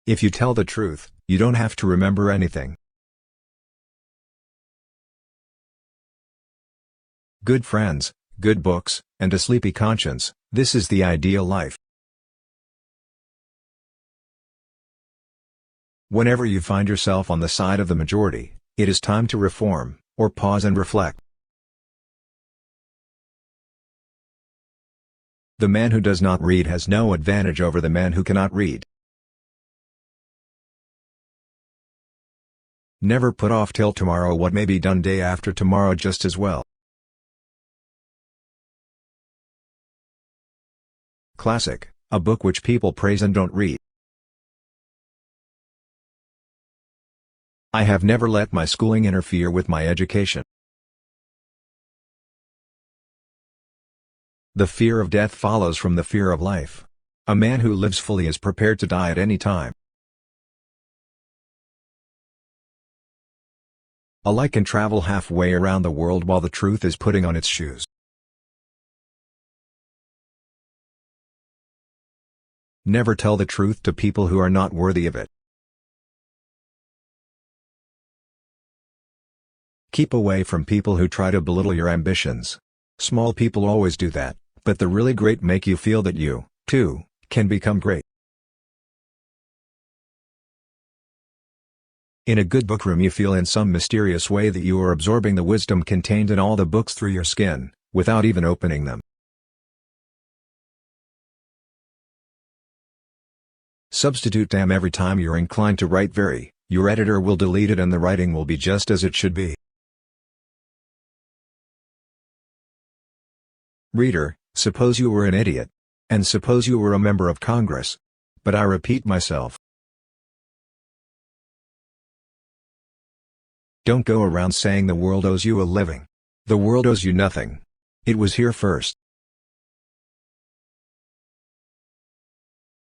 If you tell the truth, you don't have to remember anything. Good friends, good books, and a sleepy conscience, this is the ideal life. Whenever you find yourself on the side of the majority, it is time to reform, or pause and reflect. The man who does not read has no advantage over the man who cannot read. Never put off till tomorrow what may be done day after tomorrow just as well. Classic, a book which people praise and don't read. I have never let my schooling interfere with my education. The fear of death follows from the fear of life. A man who lives fully is prepared to die at any time. A lie can travel halfway around the world while the truth is putting on its shoes. Never tell the truth to people who are not worthy of it. Keep away from people who try to belittle your ambitions. Small people always do that, but the really great make you feel that you, too, can become great. In a good book room you feel in some mysterious way that you are absorbing the wisdom contained in all the books through your skin, without even opening them. Substitute damn every time you're inclined to write very, your editor will delete it and the writing will be just as it should be. Reader, suppose you were an idiot. And suppose you were a member of Congress. But I repeat myself. Don't go around saying the world owes you a living. The world owes you nothing. It was here first.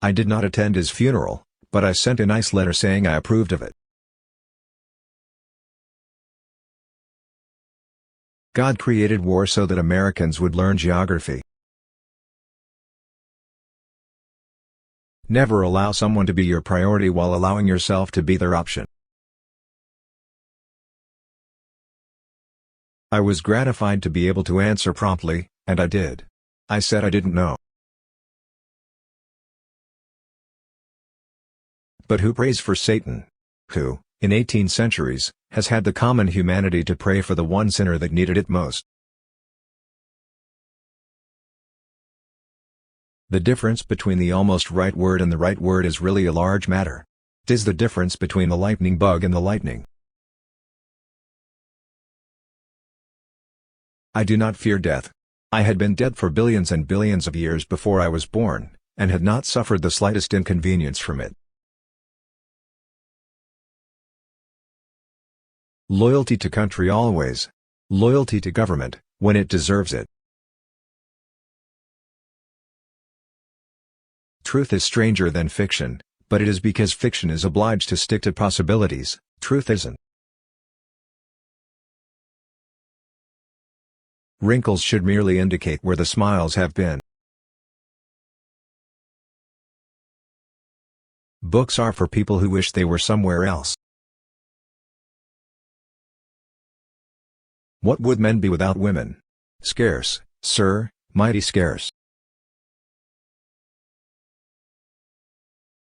I did not attend his funeral, but I sent a nice letter saying I approved of it. God created war so that Americans would learn geography. Never allow someone to be your priority while allowing yourself to be their option. I was gratified to be able to answer promptly, and I did. I said I didn't know. But who prays for Satan? Who, in 18 centuries, has had the common humanity to pray for the one sinner that needed it most? The difference between the almost right word and the right word is really a large matter. 'Tis the difference between the lightning bug and the lightning. I do not fear death. I had been dead for billions and billions of years before I was born, and had not suffered the slightest inconvenience from it. Loyalty to country always. Loyalty to government, when it deserves it. Truth is stranger than fiction, but it is because fiction is obliged to stick to possibilities, truth isn't. Wrinkles should merely indicate where the smiles have been. Books are for people who wish they were somewhere else. What would men be without women? Scarce, sir, mighty scarce.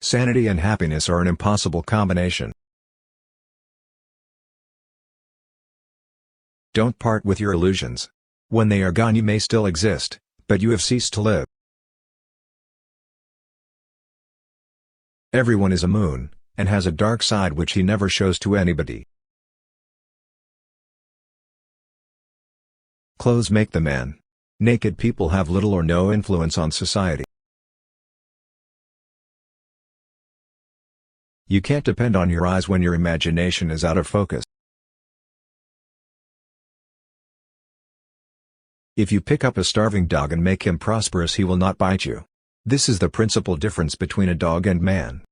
Sanity and happiness are an impossible combination. Don't part with your illusions. When they are gone you may still exist, but you have ceased to live. Everyone is a moon, and has a dark side which he never shows to anybody. Clothes make the man. Naked people have little or no influence on society. You can't depend on your eyes when your imagination is out of focus. If you pick up a starving dog and make him prosperous he will not bite you. This is the principal difference between a dog and man.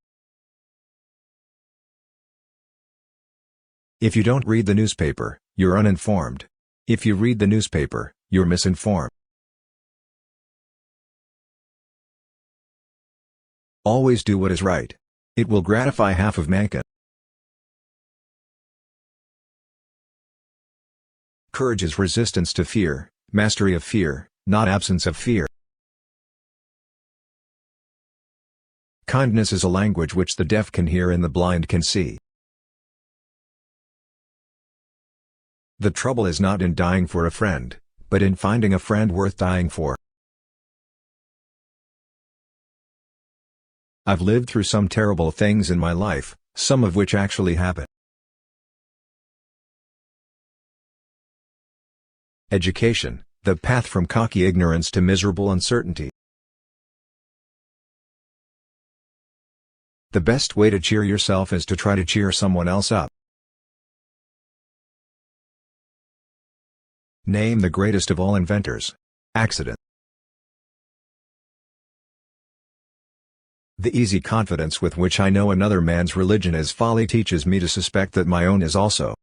If you don't read the newspaper, you're uninformed. If you read the newspaper, you're misinformed. Always do what is right. It will gratify half of mankind. Courage is resistance to fear, mastery of fear, not absence of fear. Kindness is a language which the deaf can hear and the blind can see. The trouble is not in dying for a friend, but in finding a friend worth dying for. I've lived through some terrible things in my life, some of which actually happened. Education, the path from cocky ignorance to miserable uncertainty. The best way to cheer yourself is to try to cheer someone else up. Name the greatest of all inventors. Accident. The easy confidence with which I know another man's religion is folly teaches me to suspect that my own is also.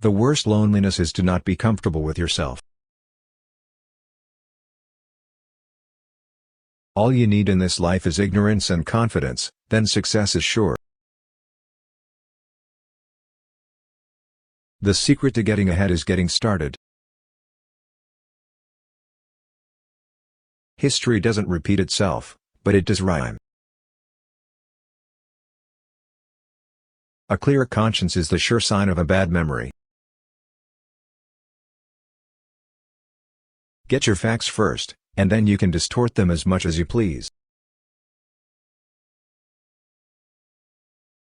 The worst loneliness is to not be comfortable with yourself. All you need in this life is ignorance and confidence, then success is sure. The secret to getting ahead is getting started. History doesn't repeat itself, but it does rhyme. A clear conscience is the sure sign of a bad memory. Get your facts first, and then you can distort them as much as you please.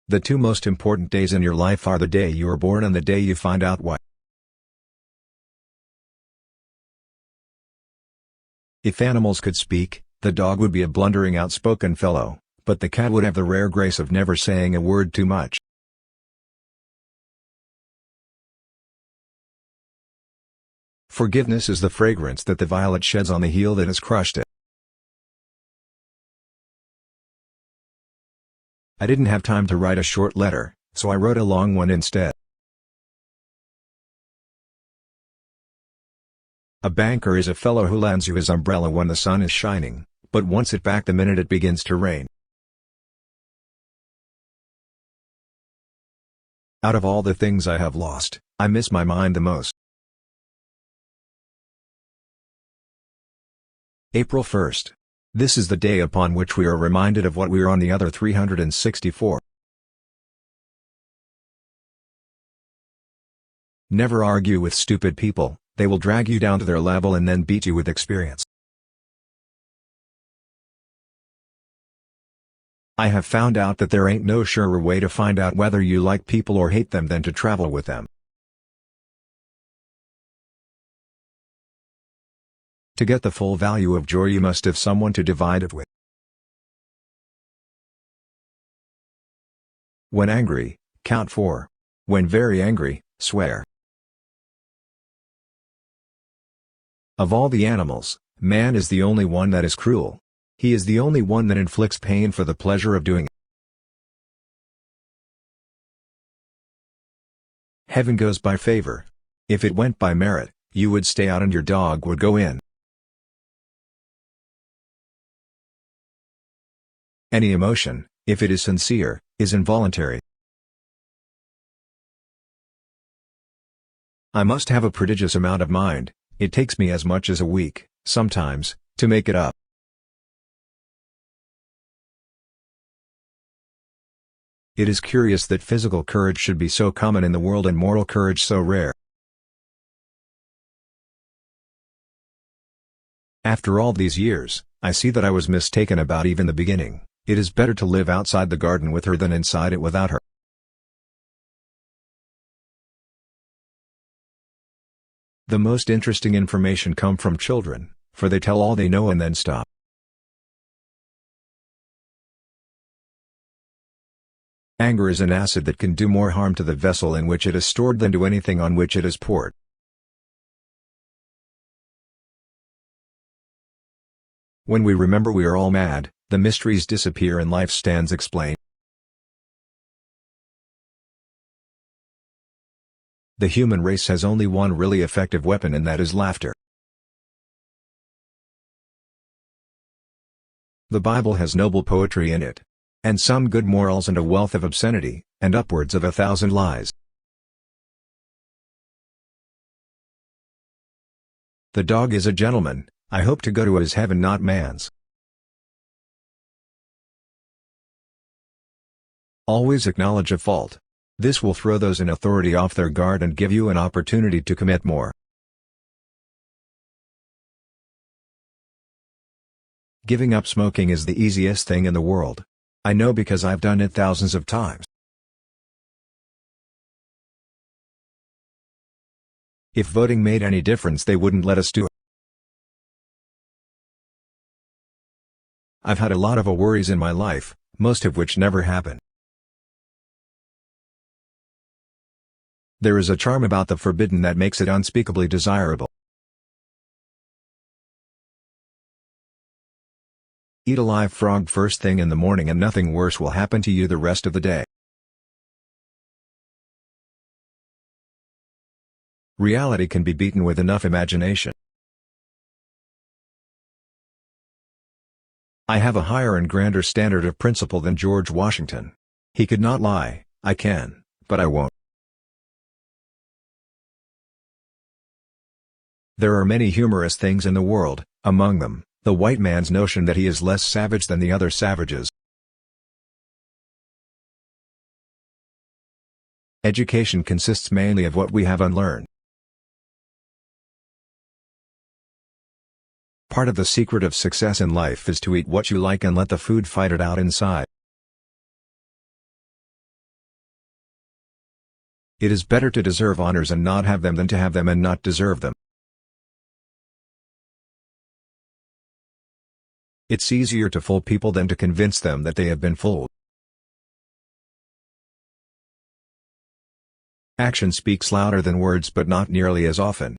The two most important days in your life are the day you are born and the day you find out why. If animals could speak, the dog would be a blundering outspoken fellow, but the cat would have the rare grace of never saying a word too much. Forgiveness is the fragrance that the violet sheds on the heel that has crushed it. I didn't have time to write a short letter, so I wrote a long one instead. A banker is a fellow who lends you his umbrella when the sun is shining, but wants it back the minute it begins to rain. Out of all the things I have lost, I miss my mind the most. April 1st. This is the day upon which we are reminded of what we are on the other 364. Never argue with stupid people, they will drag you down to their level and then beat you with experience. I have found out that there ain't no surer way to find out whether you like people or hate them than to travel with them. To get the full value of joy you must have someone to divide it with. When angry, count 4. When very angry, swear. Of all the animals, man is the only one that is cruel. He is the only one that inflicts pain for the pleasure of doing it. Heaven goes by favor. If it went by merit, you would stay out and your dog would go in. Any emotion, if it is sincere, is involuntary. I must have a prodigious amount of mind, it takes me as much as a week, sometimes, to make it up. It is curious that physical courage should be so common in the world and moral courage so rare. After all these years, I see that I was mistaken about even the beginning. It is better to live outside the garden with her than inside it without her. The most interesting information come from children, for they tell all they know and then stop. Anger is an acid that can do more harm to the vessel in which it is stored than to anything on which it is poured. When we remember we are all mad, the mysteries disappear and life stands explained. The human race has only one really effective weapon and that is laughter. The Bible has noble poetry in it. And some good morals and a wealth of obscenity, and upwards of 1,000 lies. The dog is a gentleman, I hope to go to his heaven not man's. Always acknowledge a fault. This will throw those in authority off their guard and give you an opportunity to commit more. Giving up smoking is the easiest thing in the world. I know because I've done it thousands of times. If voting made any difference, they wouldn't let us do it. I've had a lot of worries in my life, most of which never happen. There is a charm about the forbidden that makes it unspeakably desirable. Eat a live frog first thing in the morning and nothing worse will happen to you the rest of the day. Reality can be beaten with enough imagination. I have a higher and grander standard of principle than George Washington. He could not lie. I can, but I won't. There are many humorous things in the world, among them, the white man's notion that he is less savage than the other savages. Education consists mainly of what we have unlearned. Part of the secret of success in life is to eat what you like and let the food fight it out inside. It is better to deserve honors and not have them than to have them and not deserve them. It's easier to fool people than to convince them that they have been fooled. Action speaks louder than words, but not nearly as often.